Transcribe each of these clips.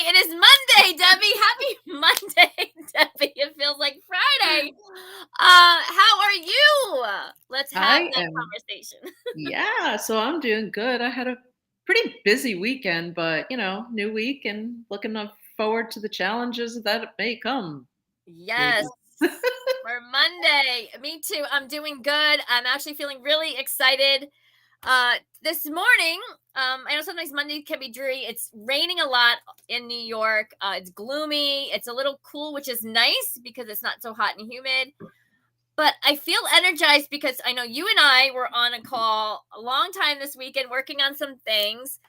It is Monday, Debbie. Happy Monday, Debbie. It feels like Friday. How are you? Let's have I that am, conversation. yeah, so I'm doing good. I had a pretty busy weekend, but new week and forward to the challenges that may come, Yes, maybe. for Monday. Me too. I'm doing good. I'm actually feeling really excited. This morning, I know sometimes Monday can be dreary. It's raining a lot in New York. It's gloomy. It's a little cool, which is nice because it's not so hot and humid. But I feel energized because I know you and I were on a call a long time this weekend working on some things.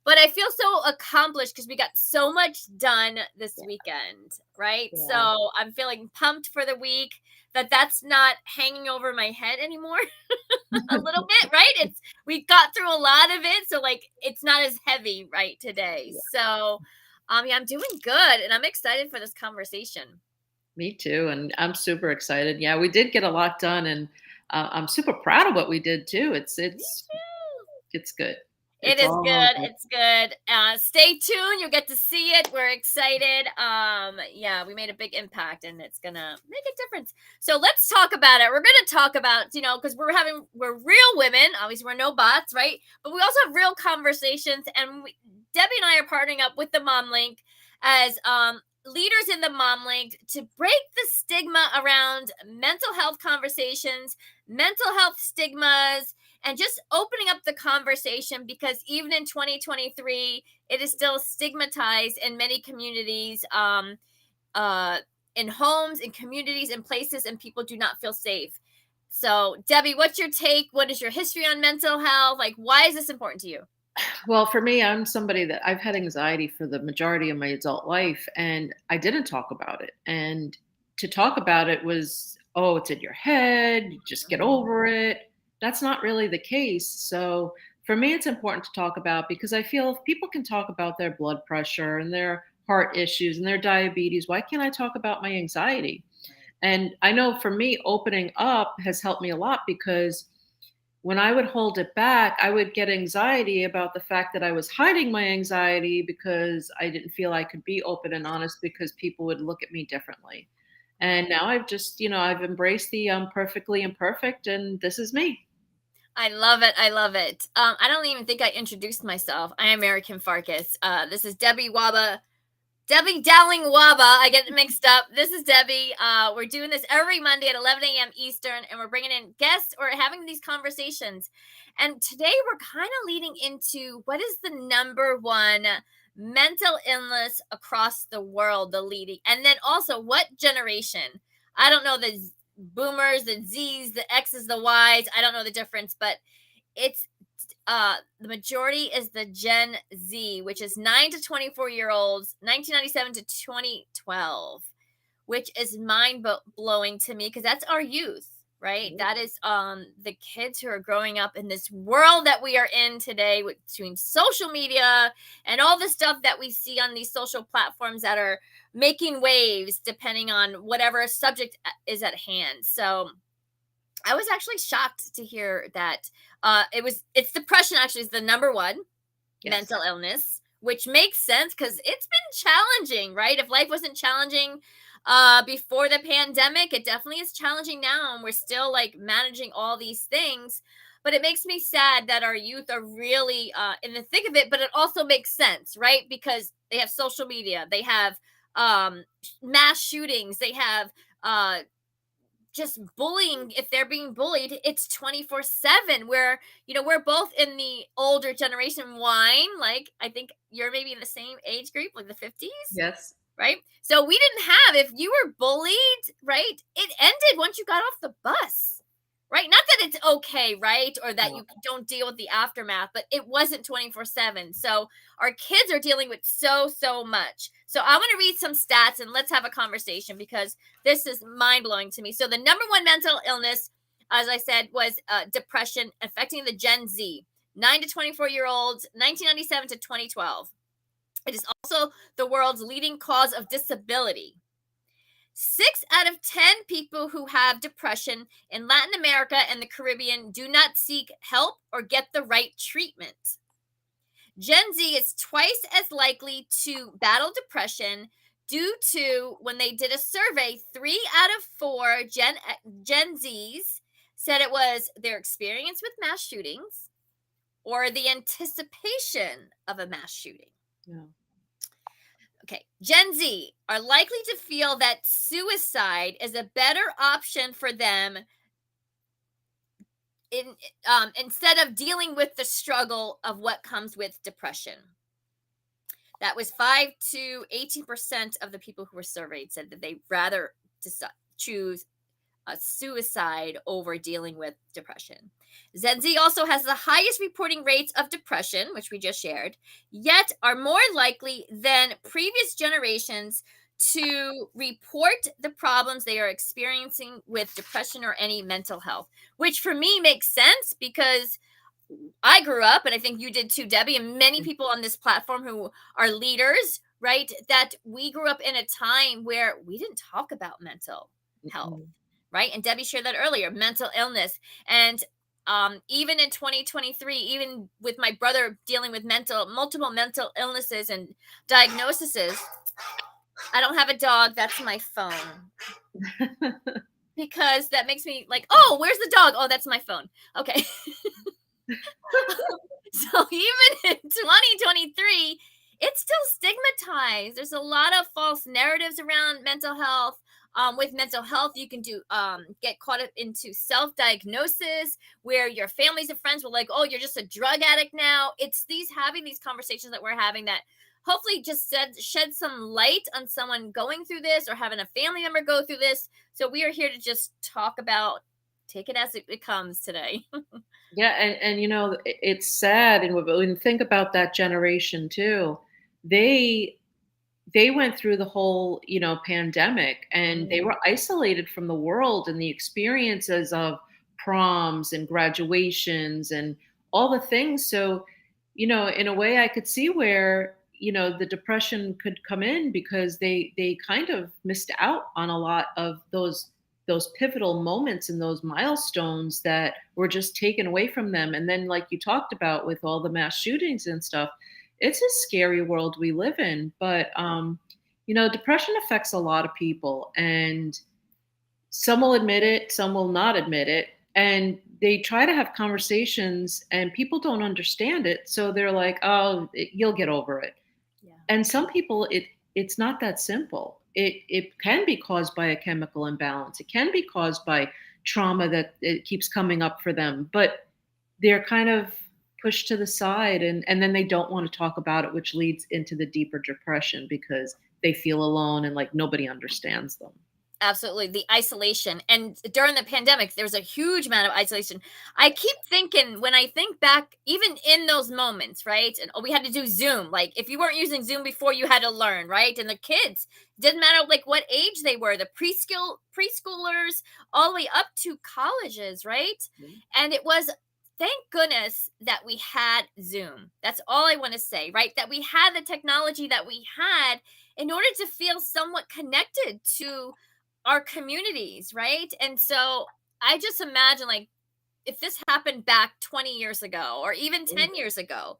But I feel so accomplished because we got so much done this Yeah, weekend, right? yeah, So I'm feeling pumped for the week that's not hanging over my head anymore a little bit, right? We got through a lot of it, so like it's not as heavy right today. yeah. So yeah, I'm doing good and I'm excited for this conversation. Me too, and I'm super excited. Yeah, we did get a lot done, and I'm super proud of what we did too. It's Me it's too. it's good. It It's is all good. It's good. Stay tuned. You'll get to see it. We're excited. Yeah, we made a big impact and it's gonna make a difference. So let's talk about it. We're gonna talk about, because we're real women. Obviously, we're no bots, right? But we also have real conversations. And Debbie and I are partnering up with the Mom Link as leaders in the Mom Link to break the stigma around mental health conversations, mental health stigmas, and just opening up the conversation because even in 2023 it is still stigmatized in many communities, uh, in homes, in communities, in places, and people do not feel safe. So Debbie, what's your take? What is your history on mental health? Like, why is this important to you? Well, for me, I'm somebody that I've had anxiety for the majority of my adult life, and I didn't talk about it. And to talk about it was, oh, it's in your head, you just get Mhm. over it. That's not really the case. So for me, it's important to talk about because I feel if people can talk about their blood pressure and their heart issues and their diabetes, why can't I talk about my anxiety? And I know for me, opening up has helped me a lot because when I would hold it back, I would get anxiety about the fact that I was hiding my anxiety because I didn't feel I could be open and honest because people would look at me differently. And now I've just, I've embraced the perfectly imperfect and this is me. I love it. I love it. I don't even think I introduced myself. I am MaryKim Farkas. This is Debbie Dowling Waba. I get it mixed up. This is Debbie. We're doing this every Monday at 11 a.m. Eastern, and we're bringing in guests or having these conversations. And today we're kind of leading into what is the number one mental illness across the world, the leading, and then also what generation. I don't know the boomers, the Z's, the X's, the Y's. I don't know the difference, but it's the majority is the Gen Z, which is 9 to 24-year-olds, 1997 to 2012, which is mind blowing to me because that's our youth, right? That is the kids who are growing up in this world that we are in today, between social media and all the stuff that we see on these social platforms that are making waves depending on whatever subject is at hand. So I was actually shocked to hear that it's depression actually is the number one Yes. mental illness, which makes sense because it's been challenging, right? If life wasn't challenging before the pandemic, it definitely is challenging now, and we're still like managing all these things. But it makes me sad that our youth are really in the thick of it. But it also makes sense, right? Because they have social media, they have mass shootings, they have just bullying. If they're being bullied, it's 24/7, where we're both in the older generation. Wine, like, I think you're maybe in the same age group, like the 50s, Yes. right? So we didn't have, if you were bullied, right, it ended once you got off the bus, right? Not that it's okay, right, or that you don't deal with the aftermath, but it wasn't 24/7. So our kids are dealing with so much. So I want to read some stats and let's have a conversation because this is mind-blowing to me. So the number one mental illness, as I said, was depression, affecting the Gen Z, 9 to 24-year-olds, 1997 to 2012. It is also the world's leading cause of disability. 6 out of 10 people who have depression in Latin America and the Caribbean do not seek help or get the right treatment. Gen Z is twice as likely to battle depression due to when they did a survey, 3 out of 4 Gen Zs said it was their experience with mass shootings or the anticipation of a mass shooting. Yeah. Okay, Gen Z are likely to feel that suicide is a better option for them in instead of dealing with the struggle of what comes with depression. That was 5 to 18% of the people who were surveyed said that they'd rather choose a suicide over dealing with depression. Gen Z also has the highest reporting rates of depression, which we just shared, yet are more likely than previous generations to report the problems they are experiencing with depression or any mental health, which for me makes sense because I grew up, and I think you did too, Debbie, and many people on this platform who are leaders, right? That we grew up in a time where we didn't talk about mental health, Mm-mm. right? And Debbie shared that earlier, mental illness. And even in 2023, even with my brother dealing with multiple mental illnesses and diagnoses, I don't have a dog. That's my phone. Because that makes me like, oh, where's the dog? Oh, that's my phone. Okay. So even in 2023, it's still stigmatized. There's a lot of false narratives around mental health. With mental health, you can get caught up into self-diagnosis where your families and friends will like, oh, you're just a drug addict now. It's having these conversations that we're having that hopefully just shed some light on someone going through this or having a family member go through this. So we are here to just talk about, take it as it comes today. Yeah, and it's sad, and when you think about that generation too, they they went through the whole, pandemic, and they Mm, were isolated from the world and the experiences of proms and graduations and all the things. So, in a way I could see where, the depression could come in because they kind of missed out on a lot of those pivotal moments and those milestones that were just taken away from them. And then, like you talked about with all the mass shootings and stuff, it's a scary world we live in. But depression affects a lot of people, and some will admit it, some will not admit it, and they try to have conversations and people don't understand it, so they're like, oh, you'll get over it. yeah. And some people, it's not that simple. It can be caused by a chemical imbalance, it can be caused by trauma that it keeps coming up for them, but they're kind of pushed to the side, and then they don't want to talk about it, which leads into the deeper depression because they feel alone and like nobody understands them. Absolutely, the isolation, and during the pandemic, there was a huge amount of isolation. I keep thinking when I think back, even in those moments, right? And we had to do Zoom. Like if you weren't using Zoom before, you had to learn, right? And the kids didn't matter like what age they were, the preschoolers, all the way up to colleges, right? Mhm. And it was thank goodness that we had Zoom. That's all I want to say, right? That we had the technology that we had in order to feel somewhat connected to our communities, right? And so I just imagine like if this happened back 20 years ago or even 10 years ago,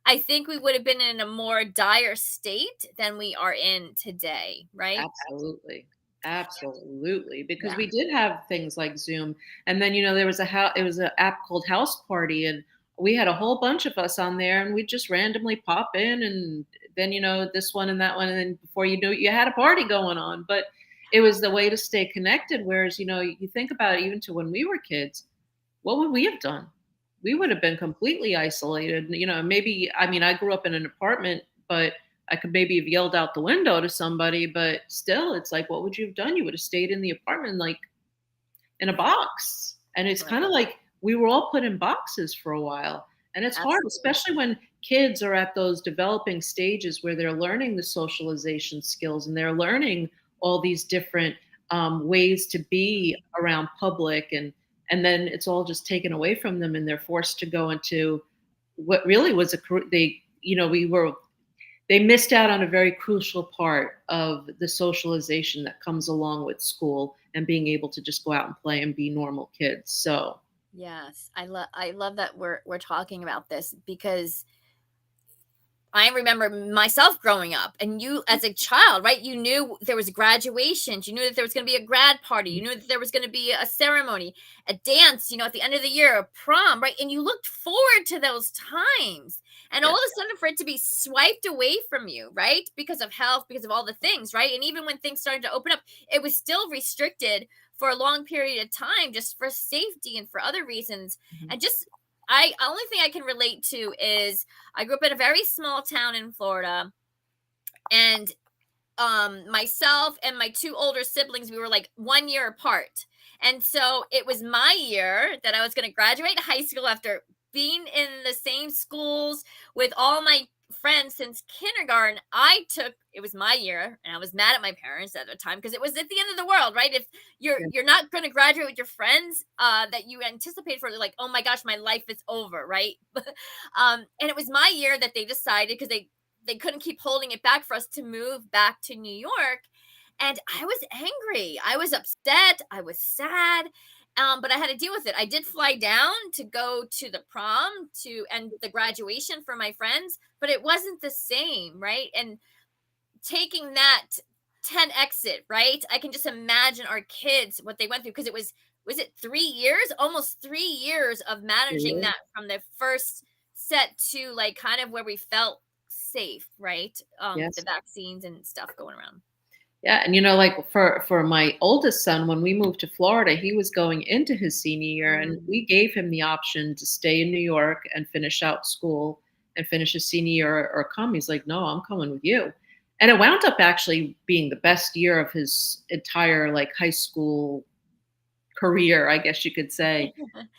I think we would have been in a more dire state than we are in today, right? Absolutely. Absolutely, because Yeah. we did have things like Zoom, and then, there was it was an app called House Party, and we had a whole bunch of us on there, and we'd just randomly pop in, and then, this one and that one, and then before you knew it, you had a party going on. But it was the way to stay connected, whereas, you think about it, even to when we were kids, what would we have done? We would have been completely isolated. Maybe, I mean, I grew up in an apartment, but I could maybe have yelled out the window to somebody, but still, it's like, what would you have done? You would have stayed in the apartment, like in a box. And it's kind Right. of like we were all put in boxes for a while. And it's hard, Absolutely. especially when kids are at those developing stages where they're learning the socialization skills and they're learning all these different ways to be around public, and then it's all just taken away from them, and they're forced to go into what really was they we were they missed out on a very crucial part of the socialization that comes along with school and being able to just go out and play and be normal kids. So, Yes. I love that we're talking about this because I remember myself growing up, and you as a child, right? You knew there was graduations. You knew that there was going to be a grad party. You knew that there was going to be a ceremony, a dance, at the end of the year, a prom, right? And you looked forward to those times. And all Yes. of a sudden, for it to be swiped away from you, right? Because of health, because of all the things, right? And even when things started to open up, it was still restricted for a long period of time, just for safety and for other reasons. Mhm. And just, only thing I can relate to is I grew up in a very small town in Florida, and myself and my two older siblings, we were like 1 year apart. And so it was my year that I was going to graduate high school after being in the same schools with all my friends since kindergarten. It was my year, and I was mad at my parents at the time because it was at the end of the world, right? If you're not going to graduate with your friends that you anticipate for, like, oh my gosh, my life is over, right? And it was my year that they decided, because they couldn't keep holding it back, for us to move back to New York. And I was angry. I was upset. I was sad. But I had to deal with it. I did fly down to go to the prom and the graduation for my friends, but it wasn't the same, right? And taking that 10 exit, right? I can just imagine our kids, what they went through, because was it 3 years? Almost 3 years of managing Yeah. that, from the first set to like kind of where we felt safe, right? With the Yes. vaccines and stuff going around. Yeah, and like for my oldest son, when we moved to Florida, he was going into his senior year, and Mm. we gave him the option to stay in New York and finish out school and finish his senior year, or come. He's like, "No, I'm coming with you." And it wound up actually being the best year of his entire like high school career, I guess you could say.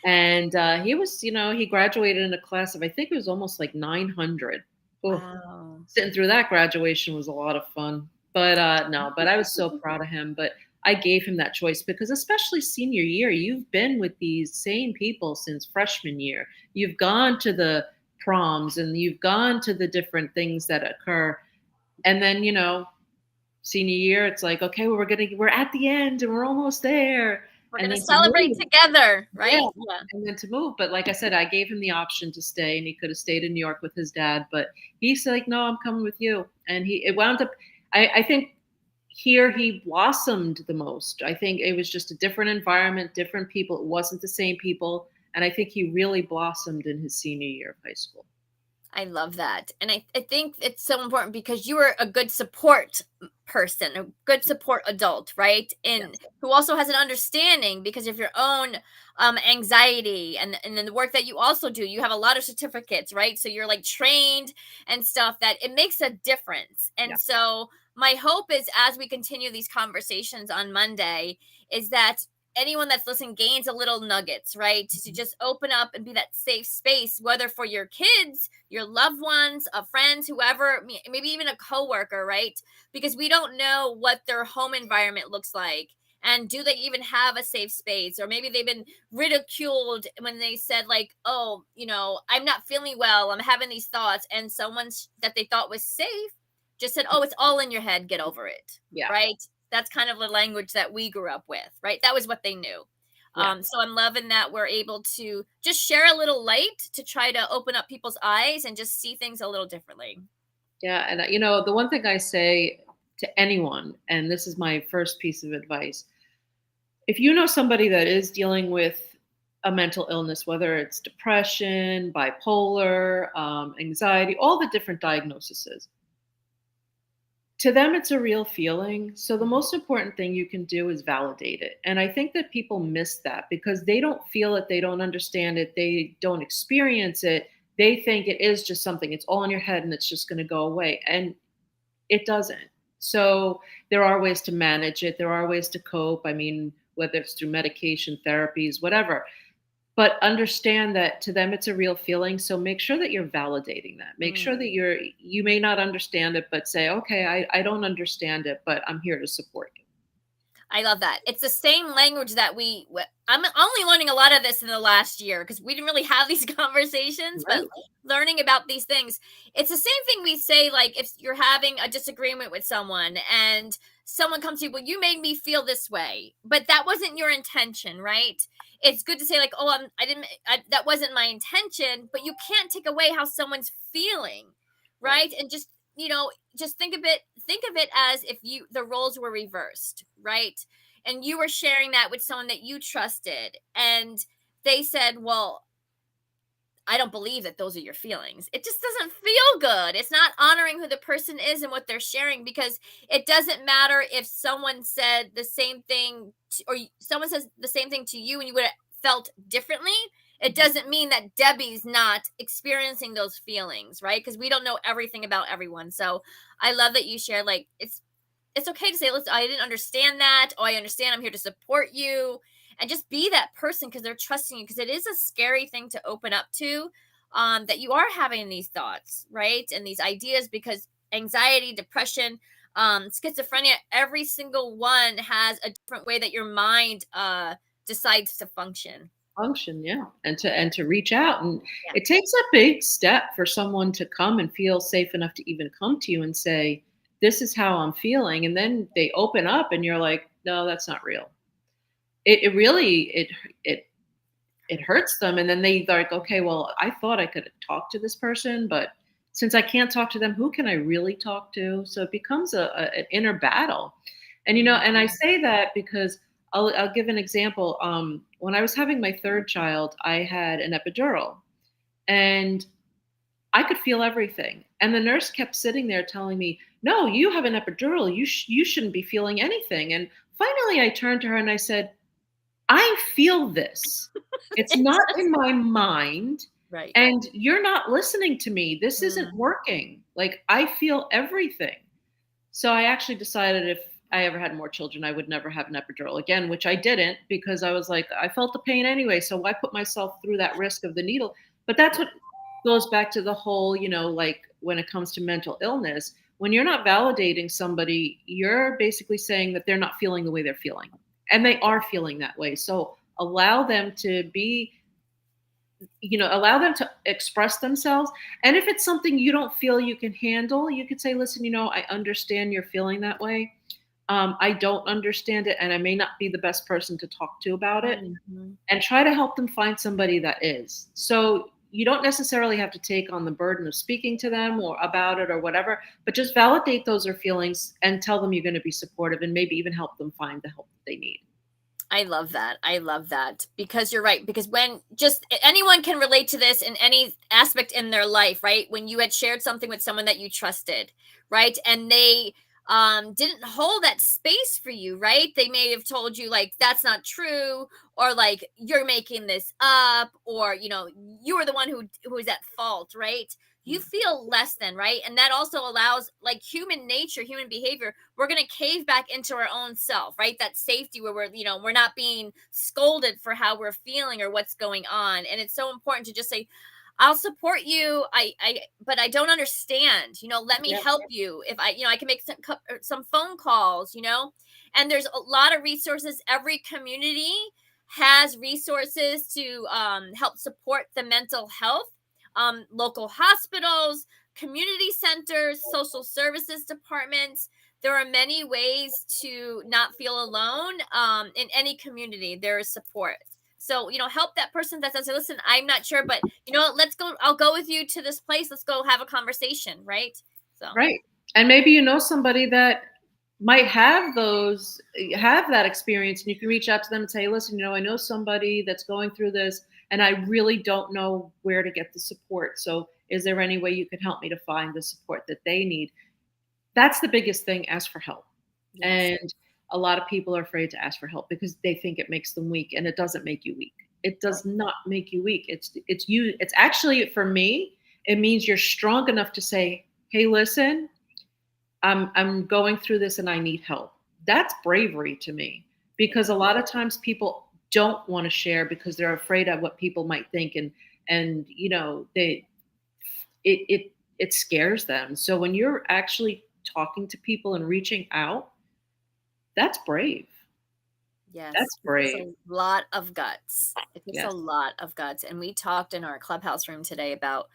And he was, he graduated in a class of, I think it was almost like 900. Wow. Sitting through that graduation was a lot of fun. But no, but I was so proud of him. But I gave him that choice because, especially senior year, you've been with these same people since freshman year. You've gone to the proms and you've gone to the different things that occur. And then, senior year, it's like, okay, well, we're at the end and we're almost there. We're And gonna then to celebrate move, together, yeah, right? Yeah. and then to move. But like I said, I gave him the option to stay, and he could have stayed in New York with his dad. But he's like, "No, I'm coming with you." And it wound up. I think here he blossomed the most. I think it was just a different environment, different people. It wasn't the same people, and I think he really blossomed in his senior year of high school. I love that. And I think it's so important because you were a good support person, a good support adult, right? And Yes. who also has an understanding because of your own anxiety, and then the work that you also do. You have a lot of certificates, right? So you're like trained and stuff, that it makes a difference. Yeah. And so my hope is, as we continue these conversations on Monday, is that anyone that's listening gains a little nuggets, right? To Mhm. just open up and be that safe space, whether for your kids, your loved ones, friends, whoever, maybe even a coworker, right? Because we don't know what their home environment looks like. And do they even have a safe space? Or maybe they've been ridiculed when they said, like, oh, I'm not feeling well, I'm having these thoughts. And someone that they thought was safe just said, oh, it's all in your head, get over it, Yeah. right? That's kind of the language that we grew up with, right? That was what they knew. Yeah. So I'm loving that we're able to just share a little light to try to open up people's eyes and just see things a little differently. Yeah. And the one thing I say to anyone, and this is my first piece of advice: if you know somebody that is dealing with a mental illness, whether it's depression, bipolar, anxiety, all the different diagnoses, to them it's a real feeling. So the most important thing you can do is validate it. And I think that people miss that because they don't feel it, they don't understand it, they don't experience it. They think it is just something, it's all in your head and it's just going to go away. And it doesn't. So there are ways to manage it. There are ways to cope. I mean, whether it's through medication, therapies, whatever. But understand that to them it's a real feeling. So make sure that you're validating that. Make sure that Mm. you may not understand it, but say, okay, I don't understand it, but I'm here to support you. I love that. It's the same language that I'm only learning a lot of this in the last year because we didn't really have these conversations, but Right. learning about these things, it's the same thing we say, like if you're having a disagreement with someone and someone comes to you, well, you made me feel this way, but that wasn't your intention, right? It's good to say, like, oh, I didn't, that wasn't my intention, but you can't take away how someone's feeling, Right. right? And just, just think of it as if the roles were reversed, right? And you were sharing that with someone that you trusted, and they said, "Well, I don't believe that those are your feelings." It just doesn't feel good. It's not honoring who the person is and what they're sharing, because it doesn't matter if someone said the same thing someone says the same thing to you and you would have felt differently. It Mhm. doesn't mean that Debbie's not experiencing those feelings, right? Because we don't know everything about everyone. So I love that you shared, like, it's okay to say, "Listen, I didn't understand that. Oh, I understand. I'm here to support you." And just be that person because they're trusting you. Because it is a scary thing to open up to, that you are having these thoughts, right? And these ideas, because anxiety, depression, schizophrenia, every single one has a different way that your mind decides to function. Function, yeah, and to reach out, and Yeah. it takes a big step for someone to come and feel safe enough to even come to you and say, "This is how I'm feeling," and then they open up, and you're like, "No, that's not real." It really it hurts them, and then they like, "Okay, well, I thought I could talk to this person, but since I can't talk to them, who can I really talk to?" So it becomes an inner battle, and and I Mhm. say that because I'll give an example. When I was having my third child, I had an epidural, and I could feel everything, and the nurse kept sitting there telling me, "No, you have an epidural. You shouldn't be feeling anything." And finally, I turned to her and I said, I feel this. It's It's not just in my mind, right. and you're not listening to me. This isn't Mm. working. Like, I feel everything. So I actually decided if I ever had more children, I would never have an epidural again, which I didn't because I was like, I felt the pain anyway. So why put myself through that risk of the needle? But that's Yeah. what goes back to the whole, like when it comes to mental illness, when you're not validating somebody, you're basically saying that they're not feeling the way they're feeling. And they are feeling that way. So allow them to be, allow them to express themselves. And if it's something you don't feel you can handle, you could say, listen, I understand you're feeling that way. I don't understand it, and I may not be the best person to talk to about it. Mhm. And try to help them find somebody that is. So you don't necessarily have to take on the burden of speaking to them or about it or whatever, but just validate those are feelings and tell them you're going to be supportive and maybe even help them find the help that they need. I love that. I love that because you're right. Because when just anyone can relate to this in any aspect in their life, right? When you had shared something with someone that you trusted, right? And they didn't hold that space for you, right? They may have told you like that's not true, or like you're making this up, or you were the one who is at fault, right? You feel less than, right? And that also allows, like, human nature, human behavior, we're going to cave back into our own self, right? That safety where we're not being scolded for how we're feeling or what's going on. And it's so important to just say, "I'll support you. But I don't understand. Let me Yeah, help you. If I can make some phone calls. And there's a lot of resources. Every community has resources to help support the mental health. Local hospitals, community centers, social services departments. There are many ways to not feel alone. In any community there is support. So help that person that says, "Listen, I'm not sure, but what, let's go. I'll go with you to this place. Let's go have a conversation," right? So right. And maybe you know somebody that might have that experience, and you can reach out to them and say, listen, I know somebody that's going through this, and I really don't know where to get the support. So is there any way you could help me to find the support that they need? That's the biggest thing. Ask for help. yes. And a lot of people are afraid to ask for help because they think it makes them weak, and it doesn't make you weak. It does not make you weak. It's actually, for me, it means you're strong enough to say, "Hey, listen, I'm going through this and I need help." That's bravery to me because a lot of times people don't want to share because they're afraid of what people might think, and they it scares them. So when you're actually talking to people and reaching out, that's brave. Yes, That's it takes brave. a lot of guts. It takes a Yes. lot of guts, and we talked in our clubhouse room today about,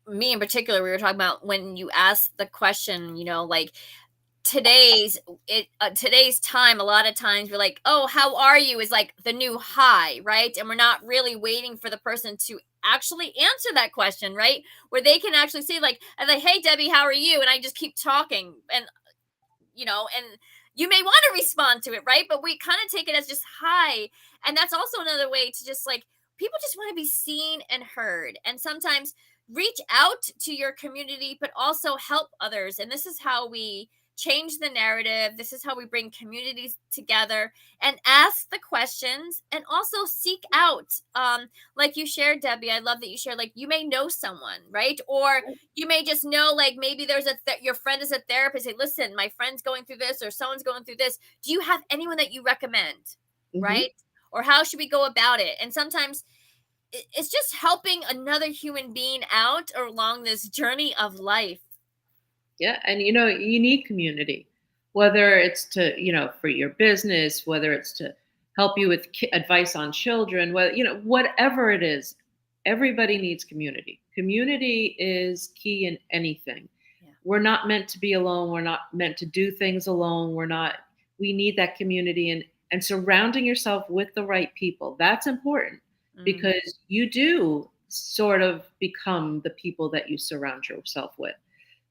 me in particular, we were talking about when you ask the question, like, today's time, a lot of times we're like, oh, how are you is like the new hi, right? And we're not really waiting for the person to actually answer that question, right? Where they can actually say like, hey Debbie, how are you? And I just keep talking, and and you may want to respond to it, right? But we kind of take it as just hi. And that's also another way to just like, people just want to be seen and heard. And sometimes reach out to your community, but also help others. And this is how we change the narrative. This is how we bring communities together and ask the questions and also seek out. Like you shared, Debbie, I love that you shared, like, you may know someone, right? Or you may just know, like, maybe there's your friend is a therapist. Say, listen, my friend's going through this, or someone's going through this. Do you have anyone that you recommend? Mhm. Right? Or how should we go about it? And sometimes it's just helping another human being out along this journey of life. Yeah, and you need community, whether it's to, for your business, whether it's to help you with advice on children, whether, whatever it is, everybody needs community. Community is key in anything. Yeah. We're not meant to be alone. We're not meant to do things alone. We need that community, and surrounding yourself with the right people. That's important Mm. because you do sort of become the people that you surround yourself with.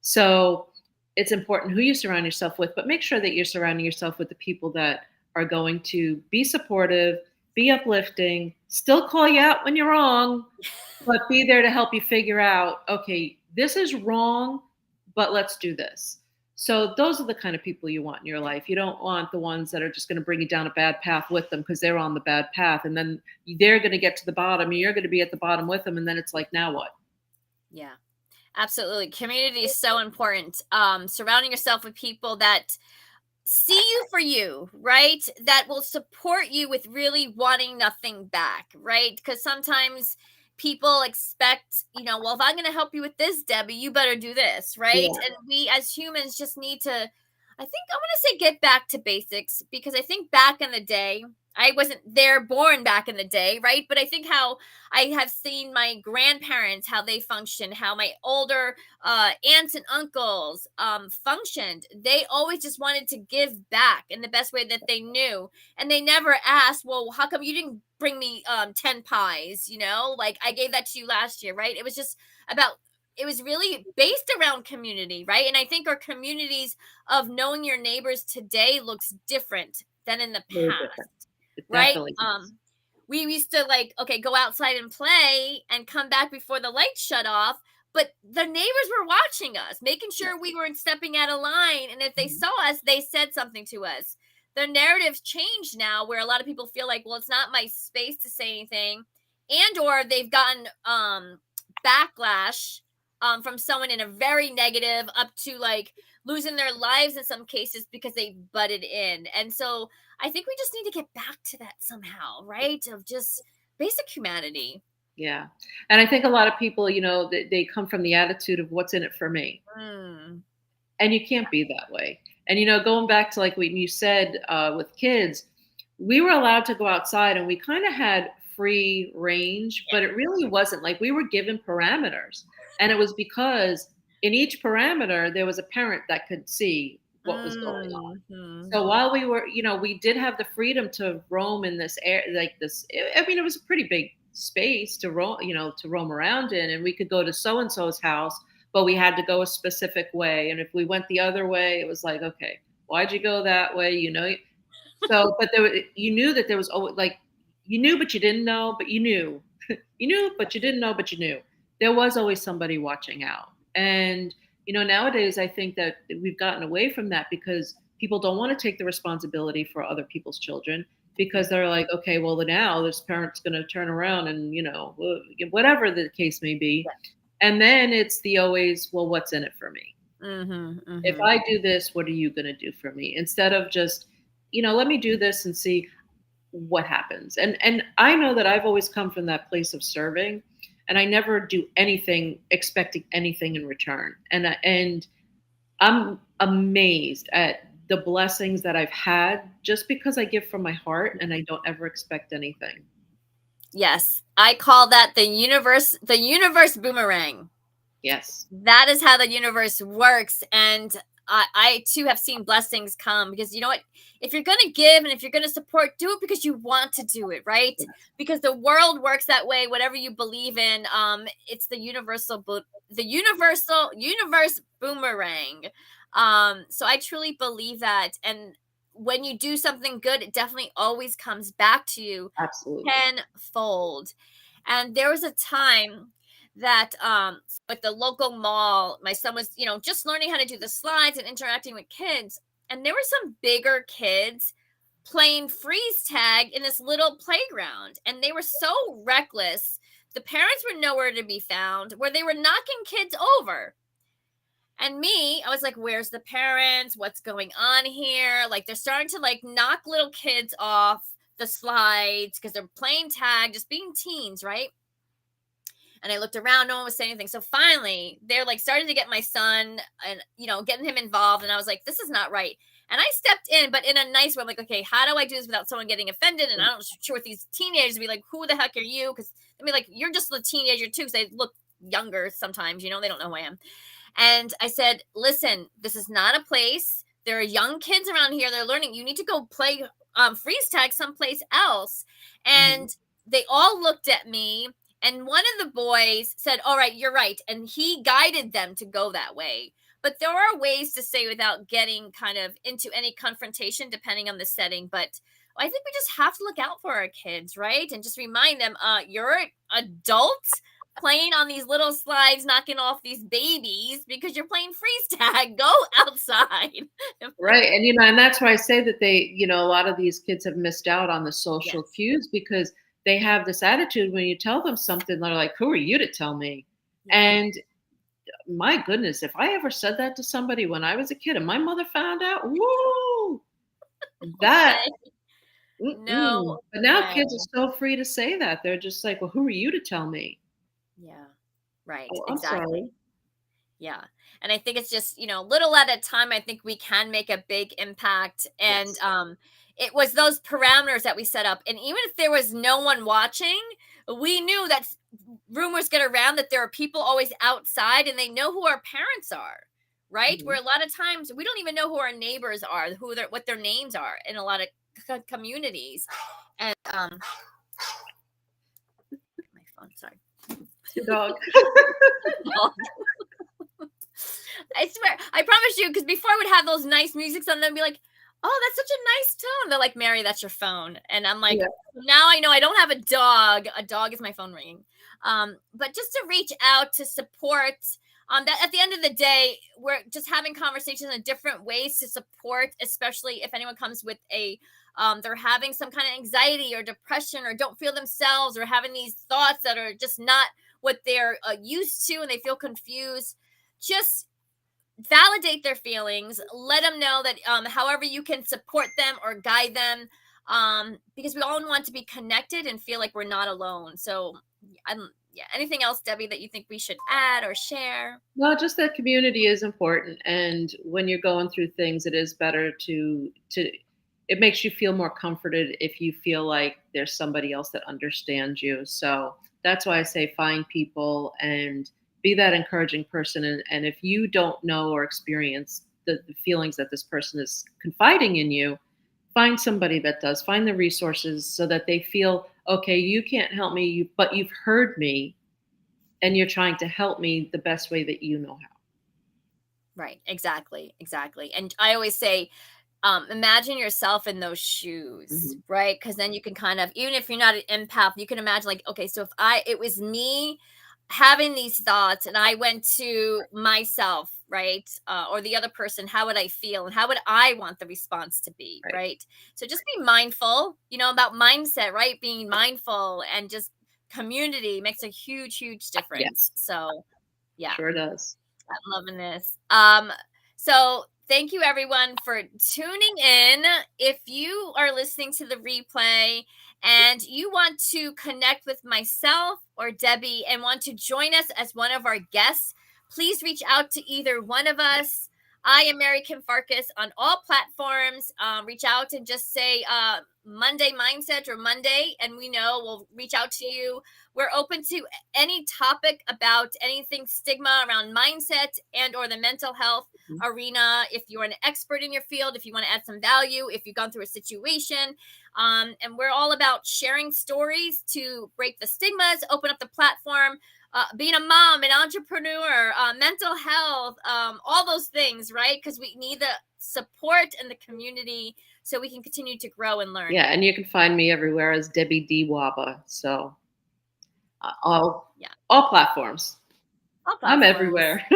So it's important who you surround yourself with, but make sure that you're surrounding yourself with the people that are going to be supportive, be uplifting, still call you out when you're wrong, but be there to help you figure out, okay, this is wrong, but let's do this. So those are the kind of people you want in your life. You don't want the ones that are just going to bring you down a bad path with them because they're on the bad path. And then they're going to get to the bottom and you're going to be at the bottom with them. And then it's like, now what? Yeah. Absolutely. Community is so important. Surrounding yourself with people that see you for you, right? That will support you with really wanting nothing back, right? Because sometimes people expect, well, if I'm going to help you with this, Debbie, you better do this, right? Yeah. And we as humans just need to, I think I want to say, get back to basics, because I think back in the day, I wasn't there born back in the day, right? But I think how I have seen my grandparents, how they function, how my older aunts and uncles functioned. They always just wanted to give back in the best way that they knew. And they never asked, well, how come you didn't bring me 10 pies? Like, I gave that to you last year, right? It was just about, it was really based around community, right? And I think our communities of knowing your neighbors today looks different than in the Very past, different. It right? definitely does. We used to, like, okay, go outside and play and come back before the lights shut off, but the neighbors were watching us, making Yeah. sure we weren't stepping out of line, and if they Mhm. saw us, they said something to us. The narrative's changed now, where a lot of people feel like, well, it's not my space to say anything, and or they've gotten backlash from someone in a very negative, up to like losing their lives in some cases because they butted in. And so I think we just need to get back to that somehow, right? Of just basic humanity. Yeah. And I think a lot of people, they come from the attitude of what's in it for me. Mm. And you can't be that way. And, going back to like what you said with kids, we were allowed to go outside and we kind of had free range, but it really wasn't like we were given parameters. And it was because in each parameter, there was a parent that could see what was going on. Mm-hmm. So while we were, we did have the freedom to roam in this air, like this. I mean, it was a pretty big space to roam, to roam around in, and we could go to so and so's house, but we had to go a specific way. And if we went the other way, it was like, okay, why'd you go that way? So, but you knew that there was always like, you knew, but you didn't know, but you knew, you knew, but you didn't know, but you knew. There was always somebody watching out. And, nowadays I think that we've gotten away from that because people don't want to take the responsibility for other people's children because they're like, okay, well, now this parent's going to turn around and, whatever the case may be. And then it's the always, well, what's in it for me? Mm-hmm. If Mm-hmm. I do this, what are you going to do for me? Instead of just, let me do this and see what happens. And I know that I've always come from that place of serving, and I never do anything expecting anything in return. And I'm amazed at the blessings that I've had just because I give from my heart and I don't ever expect anything. Yes, I call that the universe boomerang. Yes. That is how the universe works. And I too have seen blessings come, because you know what? If you're going to give and if you're going to support, do it because you want to do it, right? Yes. Because the world works that way. Whatever you believe in, it's the universe boomerang. So I truly believe that. And when you do something good, it definitely always comes back to you Absolutely. tenfold. And there was a time that at the local mall, my son was, just learning how to do the slides and interacting with kids. And there were some bigger kids playing freeze tag in this little playground. And they were so reckless. The parents were nowhere to be found, where they were knocking kids over. And me, I was like, where's the parents? What's going on here? Like, they're starting to like knock little kids off the slides because they're playing tag, just being teens, right? And I looked around, no one was saying anything. So finally, they're like starting to get my son and, getting him involved. And I was like, this is not right. And I stepped in, but in a nice way. I'm like, okay, how do I do this without someone getting offended? And I don't sure with these teenagers be like, who the heck are you? Because I mean, like, you're just a teenager too. Because they look younger sometimes, they don't know who I am. And I said, listen, this is not a place. There are young kids around here. They're learning. You need to go play freeze tag someplace else. Mhm. And they all looked at me. And one of the boys said, all right, you're right. And he guided them to go that way. But there are ways to say without getting kind of into any confrontation, depending on the setting. But I think we just have to look out for our kids, right? And just remind them, you're adults playing on these little slides, knocking off these babies because you're playing freeze tag. Go outside. Right. And, and that's why I say that a lot of these kids have missed out on the social Yes. cues because they have this attitude when you tell them something, they're like, who are you to tell me? Yeah. And my goodness, if I ever said that to somebody when I was a kid and my mother found out, woo, that, Okay. mm-mm. No But now way. kids are so free to say that. They're just like, well, who are you to tell me? Yeah. Right. Oh, I'm Exactly. sorry. Yeah. And I think it's just, little at a time, I think we can make a big impact. And Yes. it was those parameters that we set up. And even if there was no one watching, we knew that rumors get around that there are people always outside and they know who our parents are. Right? Mhm. Where a lot of times we don't even know who our neighbors are, what their names are in a lot of communities. And my phone, sorry. Your dog. I swear, I promise you, because before I would have those nice musics on them, be like, "Oh, that's such a nice tone." They're like, "Mary, that's your phone," and I'm like, Yeah. "Now I know I don't have a dog. A dog is my phone ringing." But just to reach out to support. That at the end of the day, we're just having conversations in different ways to support, especially if anyone comes with they're having some kind of anxiety or depression or don't feel themselves or having these thoughts that are just not what they're used to and they feel confused. Just validate their feelings, let them know that however you can support them or guide them, because we all want to be connected and feel like we're not alone. So yeah, anything else, Debbie, that you think we should add or share? Well, just that community is important, and when you're going through things, it is better to. It makes you feel more comforted if you feel like there's somebody else that understands you. So that's why I say find people and be that encouraging person. And if you don't know or experience the feelings that this person is confiding in you, find somebody that does. Find the resources so that they feel okay. You can't help me, but you've heard me and you're trying to help me the best way that you know how. Right, exactly. And I always say, imagine yourself in those shoes, Mhm. right? Because then you can kind of, even if you're not an empath, you can imagine like, okay, so if it was me having these thoughts and I went to myself, right? Or the other person, how would I feel? And how would I want the response to be, Right. right? So just be mindful, about mindset, right? Being mindful and just community makes a huge difference. Yes, So yeah. sure does. I'm loving this. So thank you everyone for tuning in. If you are listening to the replay and you want to connect with myself or Debbie and want to join us as one of our guests, please reach out to either one of us. I am Mary Kim Farkas on all platforms. Reach out and just say Monday Mindset or Monday, and we know we'll reach out to you. We're open to any topic about anything stigma around mindset and or the mental health arena. If you're an expert in your field, if you want to add some value, if you've gone through a situation, and we're all about sharing stories to break the stigmas, open up the platform. Being a mom, an entrepreneur, mental health, all those things, right? Because we need the support and the community so we can continue to grow and learn. Yeah, and you can find me everywhere as Debbie D. Waba. So all platforms. All I'm platforms. everywhere.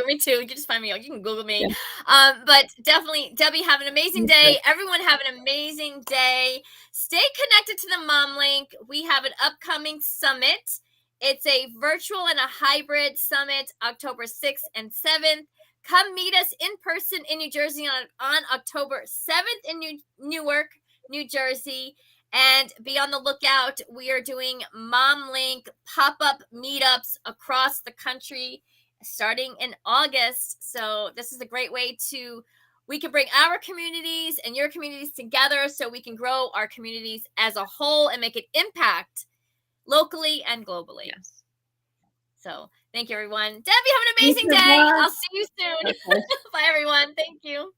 Me too. You can just find me. You can Google me. Yeah. But definitely, Debbie, have an amazing day. Everyone have an amazing day. Stay connected to the Mom Link. We have an upcoming summit. It's a virtual and a hybrid summit, October 6th and 7th. Come meet us in person in New Jersey on October 7th in Newark, New Jersey. And be on the lookout. We are doing Mom Link pop-up meetups across the country starting in August. So this is a great way we can bring our communities and your communities together so we can grow our communities as a whole and make an impact locally and globally. Yes. So thank you, everyone. Debbie, have an amazing day. I'll see you soon. Okay. Bye, everyone. Thank you.